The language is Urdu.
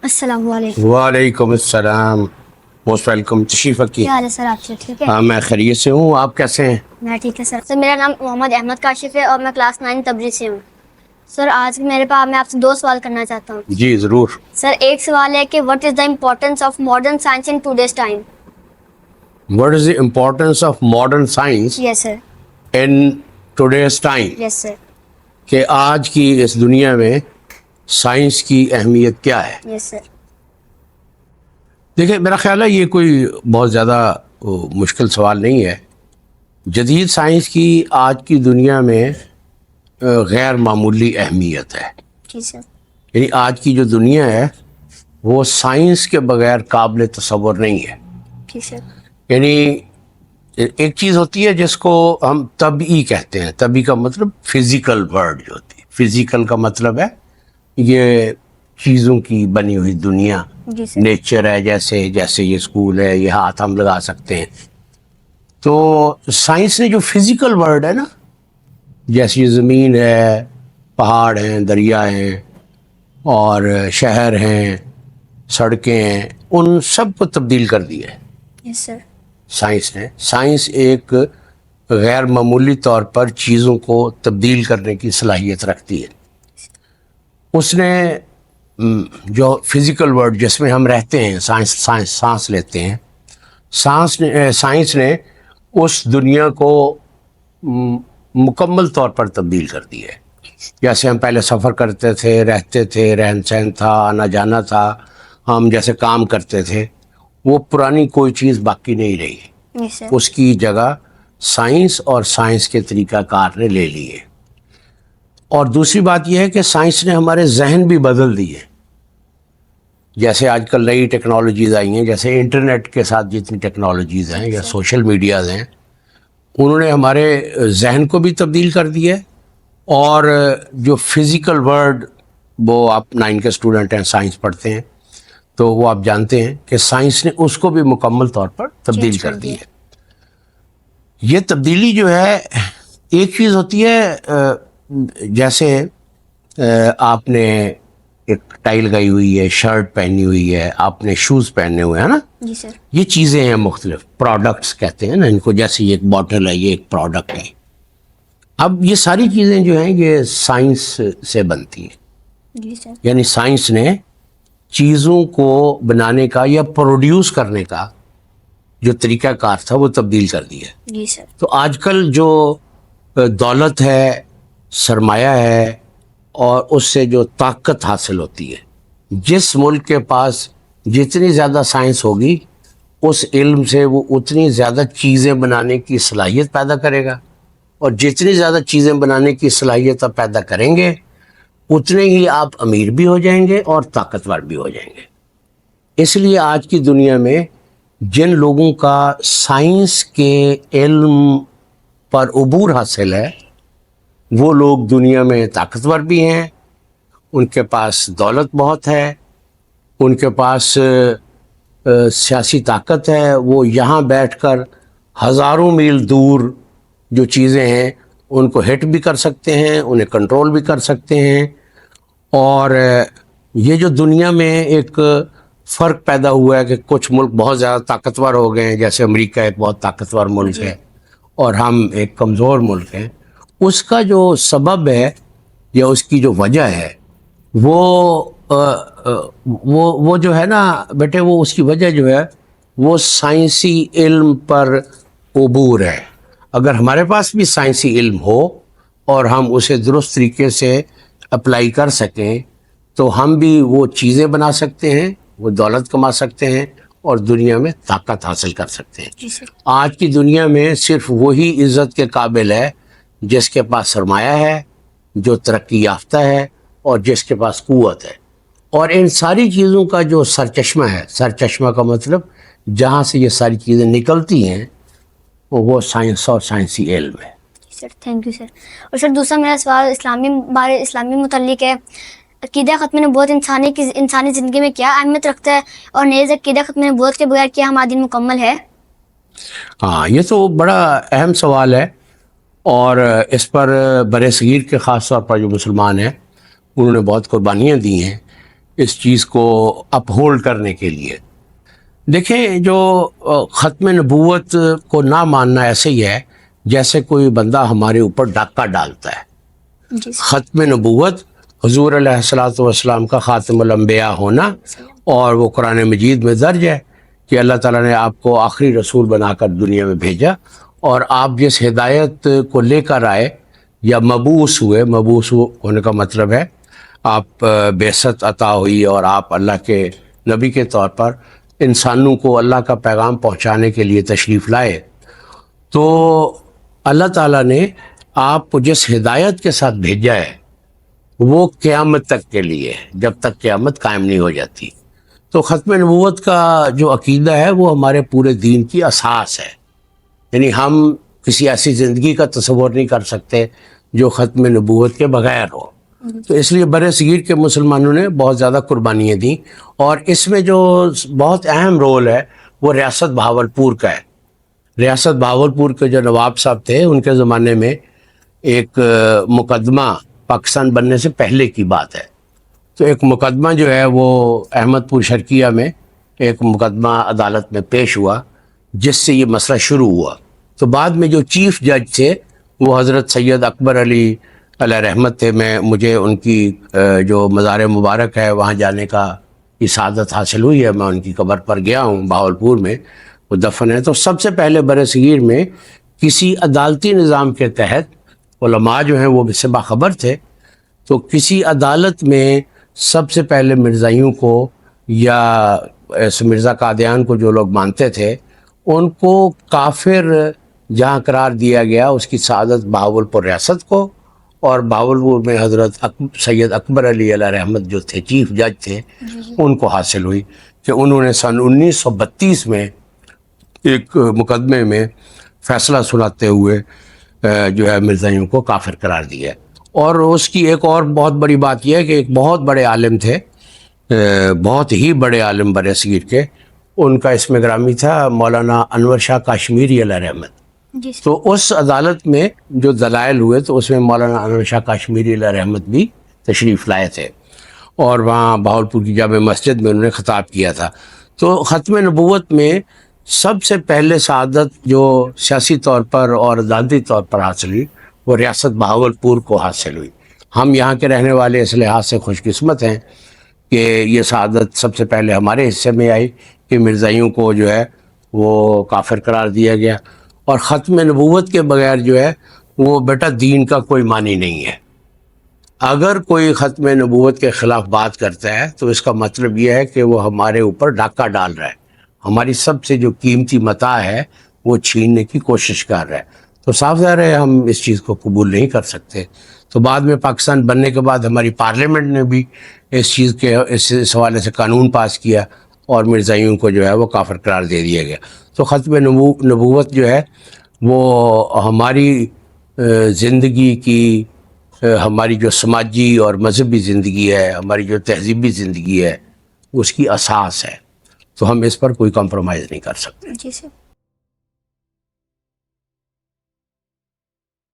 السلام علیکم. وعلیکم السلام. Most welcome. تشریف رکھیے. کیا حال ہے سر آپ سے؟ ٹھیک ہے. ہاں میں خیریت سے ہوں. آپ کیسے ہیں؟ میں ٹھیک ہے سر. میرا نام محمد احمد کاشف ہے اور میں کلاس 9 تبریز سے ہوں. سر آج میرے پاس میں آپ سے 2 سوال کرنا چاہتا ہوں. جی ضرور. سر ایک سوال ہے کہ what is the importance of modern science in today's time? What is the importance of modern science yes sir. In today's time? Yes sir. کہ آج کی اس دنیا میں سائنس کی اہمیت کیا ہے؟ یس سر. دیکھیں میرا خیال ہے یہ کوئی بہت زیادہ مشکل سوال نہیں ہے. جدید سائنس کی آج کی دنیا میں غیر معمولی اہمیت ہے. جی سر. یعنی آج کی جو دنیا ہے وہ سائنس کے بغیر قابل تصور نہیں ہے. جی سر. یعنی ایک چیز ہوتی ہے جس کو ہم طبعی کہتے ہیں. طبعی کا مطلب فزیکل ورڈ جو ہوتی ہے. فزیکل کا مطلب ہے یہ چیزوں کی بنی ہوئی دنیا. جی سر. نیچر ہے جیسے یہ اسکول ہے, یہ ہاتھ ہم لگا سکتے ہیں. تو سائنس نے جو فزیکل ورڈ ہے نا, جیسے یہ زمین ہے, پہاڑ ہیں, دریا ہیں اور شہر ہیں, سڑکیں ہیں, ان سب کو تبدیل کر دیا ہے یس سر. سائنس نے. سائنس ایک غیر معمولی طور پر چیزوں کو تبدیل کرنے کی صلاحیت رکھتی ہے. اس نے جو فزیکل ورلڈ جس میں ہم رہتے ہیں, سانس لیتے ہیں, سائنس نے اس دنیا کو مکمل طور پر تبدیل کر دی ہے. جیسے ہم پہلے سفر کرتے تھے, رہتے تھے, رہن سہن تھا, آنا جانا تھا, ہم جیسے کام کرتے تھے, وہ پرانی کوئی چیز باقی نہیں رہی. یس سر. اس کی جگہ سائنس اور سائنس کے طریقہ کار نے لے لی ہے. اور دوسری بات یہ ہے کہ سائنس نے ہمارے ذہن بھی بدل دیے. جیسے آج کل نئی ٹیکنالوجیز آئی ہیں, جیسے انٹرنیٹ کے ساتھ جتنی ٹیکنالوجیز ہیں یا سوشل میڈیاز ہیں, انہوں نے ہمارے ذہن کو بھی تبدیل کر دیا ہے. اور جو فزیکل ورلڈ, وہ آپ 9 کے اسٹوڈنٹ ہیں, سائنس پڑھتے ہیں, تو وہ آپ جانتے ہیں کہ سائنس نے اس کو بھی مکمل طور پر تبدیل کر دی ہے. یہ تبدیلی جو ہے, ایک چیز ہوتی ہے جیسے آپ نے ایک ٹائی لگائی ہوئی ہے, شرٹ پہنی ہوئی ہے, آپ نے شوز پہنے ہوئے ہیں نا. جی سر. یہ چیزیں ہیں مختلف, پروڈکٹس کہتے ہیں نا ان کو. جیسے یہ ایک باٹل ہے, یہ ایک پروڈکٹ ہے. اب یہ ساری چیزیں جو ہیں یہ سائنس سے بنتی ہیں. جی سر. یعنی سائنس نے چیزوں کو بنانے کا یا پروڈیوس کرنے کا جو طریقہ کار تھا وہ تبدیل کر دیا. جی سر. تو آج کل جو دولت ہے, سرمایہ ہے, اور اس سے جو طاقت حاصل ہوتی ہے, جس ملک کے پاس جتنی زیادہ سائنس ہوگی اس علم سے وہ اتنی زیادہ چیزیں بنانے کی صلاحیت پیدا کرے گا. اور جتنی زیادہ چیزیں بنانے کی صلاحیت آپ پیدا کریں گے اتنے ہی آپ امیر بھی ہو جائیں گے اور طاقتور بھی ہو جائیں گے. اس لیے آج کی دنیا میں جن لوگوں کا سائنس کے علم پر عبور حاصل ہے وہ لوگ دنیا میں طاقتور بھی ہیں, ان کے پاس دولت بہت ہے, ان کے پاس سیاسی طاقت ہے. وہ یہاں بیٹھ کر ہزاروں میل دور جو چیزیں ہیں ان کو ہٹ بھی کر سکتے ہیں, انہیں کنٹرول بھی کر سکتے ہیں. اور یہ جو دنیا میں ایک فرق پیدا ہوا ہے کہ کچھ ملک بہت زیادہ طاقتور ہو گئے ہیں, جیسے امریکہ ایک بہت طاقتور ملک ہے اور ہم ایک کمزور ملک ہیں, اس کا جو سبب ہے یا اس کی جو وجہ ہے وہ جو ہے نا بیٹے, وہ اس کی وجہ جو ہے وہ سائنسی علم پر عبور ہے. اگر ہمارے پاس بھی سائنسی علم ہو اور ہم اسے درست طریقے سے اپلائی کر سکیں تو ہم بھی وہ چیزیں بنا سکتے ہیں, وہ دولت کما سکتے ہیں اور دنیا میں طاقت حاصل کر سکتے ہیں. آج کی دنیا میں صرف وہی عزت کے قابل ہے جس کے پاس سرمایہ ہے, جو ترقی یافتہ ہے اور جس کے پاس قوت ہے. اور ان ساری چیزوں کا جو سرچشمہ ہے, سرچشمہ کا مطلب جہاں سے یہ ساری چیزیں نکلتی ہیں, وہ سائنس اور سائنسی علم ہے. Sir thank you sir. اور سر دوسرا میرا سوال اسلامی متعلق ہے. عقیدہ ختم نبوت انسانی زندگی میں کیا اہمیت رکھتا ہے, اور نیز عقیدہ ختم نبوت کے بغیر کیا ہمارا دین مکمل ہے؟ ہاں, یہ تو بڑا اہم سوال ہے, اور اس پر برصغیر کے خاص طور پر جو مسلمان ہیں انہوں نے بہت قربانیاں دی ہیں. اس چیز کو اپ ہولڈ کرنے کے لیے. دیکھیں جو ختم نبوت کو نہ ماننا ایسے ہی ہے جیسے کوئی بندہ ہمارے اوپر ڈاکہ ڈالتا ہے. جی سر. ختم نبوت حضور علیہ الصلوۃ والسلام کا خاتم الانبیاء ہونا، اور وہ قرآن مجید میں درج ہے کہ اللہ تعالیٰ نے آپ کو آخری رسول بنا کر دنیا میں بھیجا، اور آپ جس ہدایت کو لے کر آئے یا مبعوث ہوئے، مبعوث ہونے کا مطلب ہے آپ بعثت عطا ہوئی اور آپ اللہ کے نبی کے طور پر انسانوں کو اللہ کا پیغام پہنچانے کے لیے تشریف لائے. تو اللہ تعالیٰ نے آپ کو جس ہدایت کے ساتھ بھیجا ہے وہ قیامت تک کے لیے، جب تک قیامت قائم نہیں ہو جاتی. تو ختم نبوت کا جو عقیدہ ہے وہ ہمارے پورے دین کی اساس ہے. یعنی ہم کسی ایسی زندگی کا تصور نہیں کر سکتے جو ختم نبوت کے بغیر ہو. تو اس لیے برِ صغیر کے مسلمانوں نے بہت زیادہ قربانیاں دیں، اور اس میں جو بہت اہم رول ہے وہ ریاست بہاولپور کا ہے. ریاست بہاولپور کے جو نواب صاحب تھے ان کے زمانے میں ایک مقدمہ پاکستان بننے سے پہلے کی بات ہے. تو ایک مقدمہ جو ہے وہ احمد پور شرقیہ میں ایک مقدمہ عدالت میں پیش ہوا جس سے یہ مسئلہ شروع ہوا. تو بعد میں جو چیف جج تھے وہ حضرت سید اکبر علی علیہ رحمت تھے. مجھے ان کی جو مزار مبارک ہے وہاں جانے کا یہ سعادت حاصل ہوئی ہے. میں ان کی قبر پر گیا ہوں، بہاولپور میں وہ دفن ہے. تو سب سے پہلے برِ صغیر میں کسی عدالتی نظام کے تحت علماء جو ہیں وہ اس سے باخبر تھے. تو کسی عدالت میں سب سے پہلے مرزائیوں کو یا مرزا قادیان کو جو لوگ مانتے تھے ان کو کافر جہاں قرار دیا گیا اس کی سعادت بہاولپور ریاست کو، اور بہاولپور میں حضرت سید اکبر علی علیہ رحمت جو تھے چیف جج تھے ان کو حاصل ہوئی کہ انہوں نے سن 1932 میں ایک مقدمے میں فیصلہ سناتے ہوئے جو ہے مرزائیوں کو کافر قرار دیا. اور اس کی ایک اور بہت بڑی بات یہ ہے کہ ایک بہت بڑے عالم تھے، بہت ہی بڑے عالم برِ صغیر کے، ان کا اسم گرامی تھا مولانا انور شاہ کاشمیری علیہ رحمت. جی سر. تو اس عدالت میں جو دلائل ہوئے تو اس میں مولانا انور شاہ کاشمیری علیہ رحمت بھی تشریف لائے تھے، اور وہاں بہاولپور کی جامع مسجد میں انہوں نے خطاب کیا تھا. تو ختم نبوت میں سب سے پہلے سعادت جو سیاسی طور پر اور عدالتی طور پر حاصل ہوئی وہ ریاست بہاولپور کو حاصل ہوئی. ہم یہاں کے رہنے والے اس لحاظ سے خوش قسمت ہیں کہ یہ سعادت سب سے پہلے ہمارے حصے میں آئی کہ مرزائیوں کو جو ہے وہ کافر قرار دیا گیا. اور ختم نبوت کے بغیر جو ہے وہ بیٹا دین کا کوئی معنی نہیں ہے. اگر کوئی ختم نبوت کے خلاف بات کرتا ہے تو اس کا مطلب یہ ہے کہ وہ ہمارے اوپر ڈاکہ ڈال رہا ہے، ہماری سب سے جو قیمتی متاع ہے وہ چھیننے کی کوشش کر رہا ہے. تو صاف ظاہر ہے ہم اس چیز کو قبول نہیں کر سکتے. تو بعد میں پاکستان بننے کے بعد ہماری پارلیمنٹ نے بھی اس چیز کے اس حوالے سے قانون پاس کیا اور مرزائیوں کو جو ہے وہ کافر قرار دے دیا گیا. تو ختم نبوت جو ہے وہ ہماری زندگی کی، ہماری جو سماجی اور مذہبی زندگی ہے، ہماری جو تہذیبی زندگی ہے اس کی اساس ہے. تو ہم اس پر کوئی کمپرومائز نہیں کر سکتے. جی سر.